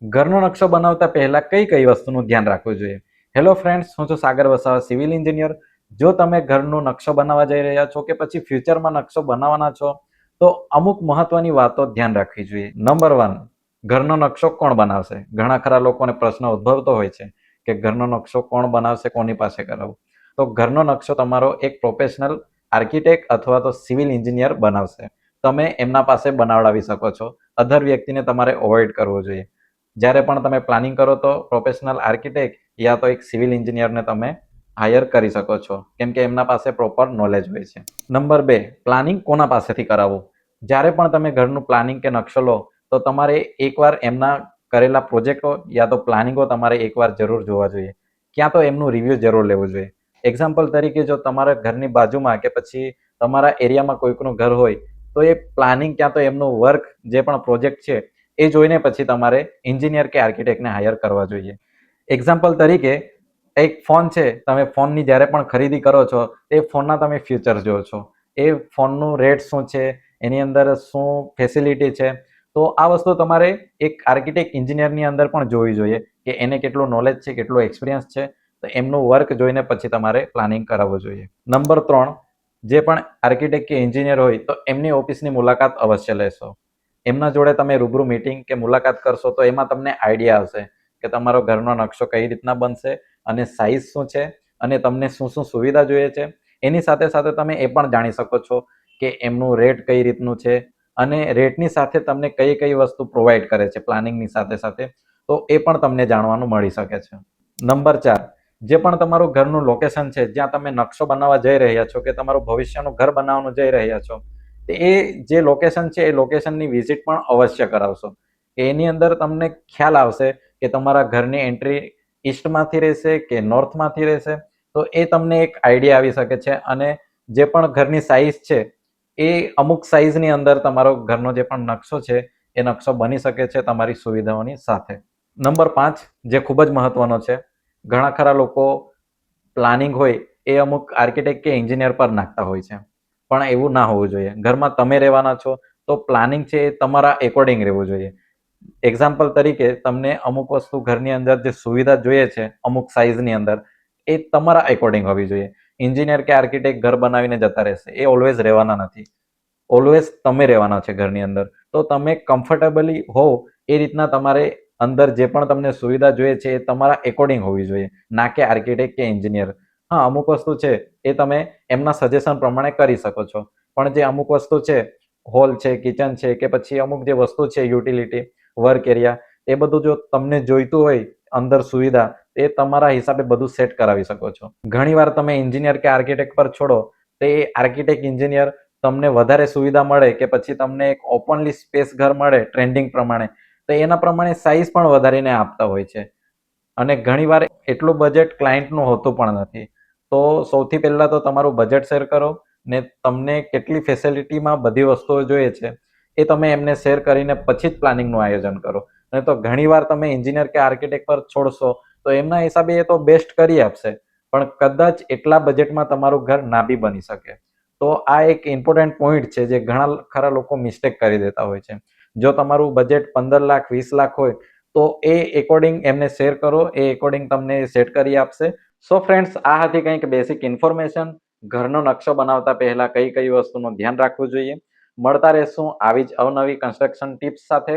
ઘરનો નકશો બનાવતા પહેલા કઈ કઈ વસ્તુનું ધ્યાન રાખવું જોઈએ? હેલો ફ્રેન્ડ્સ, હું છું સાગર વસાવા, સિવિલ એન્જિનિયર. જો તમે ઘરનો નકશો બનાવવા જઈ રહ્યા છો કે પછી ફ્યુચરમાં નકશો બનાવવાના છો, તો અમુક મહત્વની વાતો ધ્યાન રાખવી જોઈએ. નંબર 1, ઘરનો નકશો કોણ બનાવશે? ઘણા ખરા લોકોને પ્રશ્ન ઉદ્ભવતો હોય છે કે ઘરનો નકશો કોણ બનાવશે, કોની પાસે કરાવવો? તો ઘરનો નકશો તમારો એક પ્રોફેશનલ આર્કિટેક્ટ અથવા તો સિવિલ એન્જિનિયર બનાવશે. તમે એમના પાસે બનાવડાવી શકો છો. અધર વ્યક્તિને તમારે અવોઇડ કરવો જોઈએ. જ્યારે પણ તમે પ્લાનિંગ કરો તો પ્રોફેશનલ આર્કિટેક્ટ યા તો એક સિવિલ એન્જિનિયરને તમે હાયર કરી શકો છો, કેમ કે એમના પાસે પ્રોપર નોલેજ હોય છે. નંબર 2, પ્લાનિંગ કોના પાસેથી કરાવવું? જ્યારે પણ તમે ઘરનું પ્લાનિંગ કે નકશો લો તો તમારે એકવાર એમના કરેલા પ્રોજેક્ટો યા તો પ્લાનિંગો તમારે એકવાર જરૂર જોવા જોઈએ, ક્યાં તો એમનું રિવ્યુ જરૂર લેવું જોઈએ. એક્ઝામ્પલ તરીકે જો તમારા ઘરની બાજુમાં કે પછી તમારા એરિયામાં કોઈકનું ઘર હોય તો એ પ્લાનિંગ ક્યાં તો એમનું વર્ક જે પણ પ્રોજેક્ટ છે એ જોઈને પછી તમારે એન્જિનિયર કે આર્કિટેક્ટને હાયર કરવા જોઈએ. એક્ઝામ્પલ તરીકે એક ફોન છે, તમે ફોનની જ્યારે પણ ખરીદી કરો છો એ ફોનના તમે ફીચર્સ જુઓ છો, એ ફોનનું રેટ શું છે, એની અંદર શું ફેસિલિટી છે. તો આ વસ્તુ તમારે એક આર્કિટેક્ટ એન્જિનિયરની અંદર પણ જોવી જોઈએ કે એને કેટલું નોલેજ છે, કેટલું એક્સપિરિયન્સ છે. તો એમનું વર્ક જોઈને પછી તમારે પ્લાનિંગ કરાવવું જોઈએ. નંબર 3, જે પણ આર્કિટેક્ટ કે એન્જિનિયર હોય તો એમની ઓફિસની મુલાકાત અવશ્ય લેશો. એમના જોડે તમે રૂબરૂ મીટિંગ કે મુલાકાત કરશો તો એમાં તમને આઈડિયા આવશે કે તમારો ઘરનો નકશો કઈ રીતના બનશે અને સાઈઝ શું છે અને તમને શું શું સુવિધા જોઈએ છે. એની સાથે સાથે તમે એ પણ જાણી શકો છો કે એમનું રેટ કઈ રીતનું છે અને રેટની સાથે તમને કઈ કઈ વસ્તુ પ્રોવાઈડ કરે છે પ્લાનિંગની સાથે સાથે, તો એ પણ તમને જાણવાનું મળી શકે છે. નંબર 4, જે પણ તમારું ઘરનું લોકેશન છે, જ્યાં તમે નકશો બનાવવા જઈ રહ્યા છો કે તમારું ભવિષ્યનું ઘર બનાવવાનું જઈ રહ્યા છો, એ જે લોકેશન છે એ લોકેશનની વિઝિટ પણ અવશ્ય કરાવશો. એની અંદર તમને ખ્યાલ આવશે કે તમારા ઘરની એન્ટ્રી ઈસ્ટમાંથી રહેશે કે નોર્થમાંથી રહેશે. તો એ તમને એક આઈડિયા આવી શકે છે અને જે પણ ઘરની સાઈઝ છે એ અમુક સાઈઝની અંદર તમારો ઘરનો જે પણ નકશો છે એ નકશો બની શકે છે તમારી સુવિધાઓની સાથે. નંબર 5, જે ખૂબ જ મહત્વનો છે, ઘણા ખરા લોકો પ્લાનિંગ હોય એ અમુક આર્કિટેક્ટ કે એન્જિનિયર પર નાખતા હોય છે, પણ એવું ના હોવું જોઈએ. ઘરમાં તમે રહેવાના છો તો પ્લાનિંગ છે એ તમારા એકોર્ડિંગ રહેવું જોઈએ. એક્ઝામ્પલ તરીકે તમને અમુક વસ્તુ ઘરની અંદર જે સુવિધા જોઈએ છે અમુક સાઈઝની અંદર, એ તમારા એકોર્ડિંગ હોવી જોઈએ. એન્જિનિયર કે આર્કિટેક્ટ ઘર બનાવીને જતા રહેશે, એ ઓલવેઝ રહેવાના નથી. ઓલવેઝ તમે રહેવાના છે ઘરની અંદર. તો તમે કમ્ફર્ટેબલી હોવ એ રીતના તમારે અંદર જે પણ તમને સુવિધા જોઈએ છે એ તમારા એકોર્ડિંગ હોવી જોઈએ, ના કે આર્કિટેક્ટ કે એન્જિનિયર. હા, અમુક વસ્તુ છે એ તમે એમના સજેશન પ્રમાણે કરી શકો છો, પણ જે અમુક વસ્તુ છે, હોલ છે, કિચન છે કે પછી અમુક જે વસ્તુ છે યુટિલિટી, વર્ક એરિયા, એ બધું જો તમને જોઈતું હોય અંદર સુવિધા, એ તમારા હિસાબે બધું સેટ કરાવી શકો છો. ઘણીવાર તમે એન્જિનિયર કે આર્કિટેક્ટ પર છોડો તો એ આર્કિટેક્ટ એન્જિનિયર તમને વધારે સુવિધા મળે કે પછી તમને એક ઓપનલી સ્પેસ ઘર મળે ટ્રેન્ડિંગ પ્રમાણે, તો એના પ્રમાણે સાઈઝ પણ વધારીને આપતા હોય છે અને ઘણીવાર એટલું બજેટ ક્લાયન્ટનું હોતું પણ નથી. તો સૌથી પહેલા તો તમારું બજેટ શેર કરો ને તમને કેટલી ફેસિલિટીમાં બધી વસ્તુઓ જોઈએ છે એ તમે એમને શેર કરીને પછી જ પ્લાનિંગનું આયોજન કરો. નહીં તો ઘણીવાર તમે એન્જિનિયર કે આર્કિટેક્ટ પર છોડશો તો એમના હિસાબે એ તો બેસ્ટ કરી આપશે, પણ કદાચ એટલા બજેટમાં તમારું ઘર ના બી બની શકે. તો આ એક ઇમ્પોર્ટન્ટ પોઈન્ટ છે જે ઘણા ખરા લોકો મિસ્ટેક કરી દેતા હોય છે. જો તમારું બજેટ 15 લાખ 20 લાખ હોય તો એ એકોર્ડિંગ એમને શેર કરો, એ એકોર્ડિંગ તમને સેટ કરી આપશે. સો ફ્રેન્ડ્સ, આ હતી કંઈક બેસિક ઇન્ફોર્મેશન ઘરનો નકશો બનાવતા પહેલા કઈ કઈ વસ્તુનું ધ્યાન રાખવું જોઈએ. મળતા રહેશું આવી જ અવનવી કન્સ્ટ્રક્શન ટિપ્સ સાથે.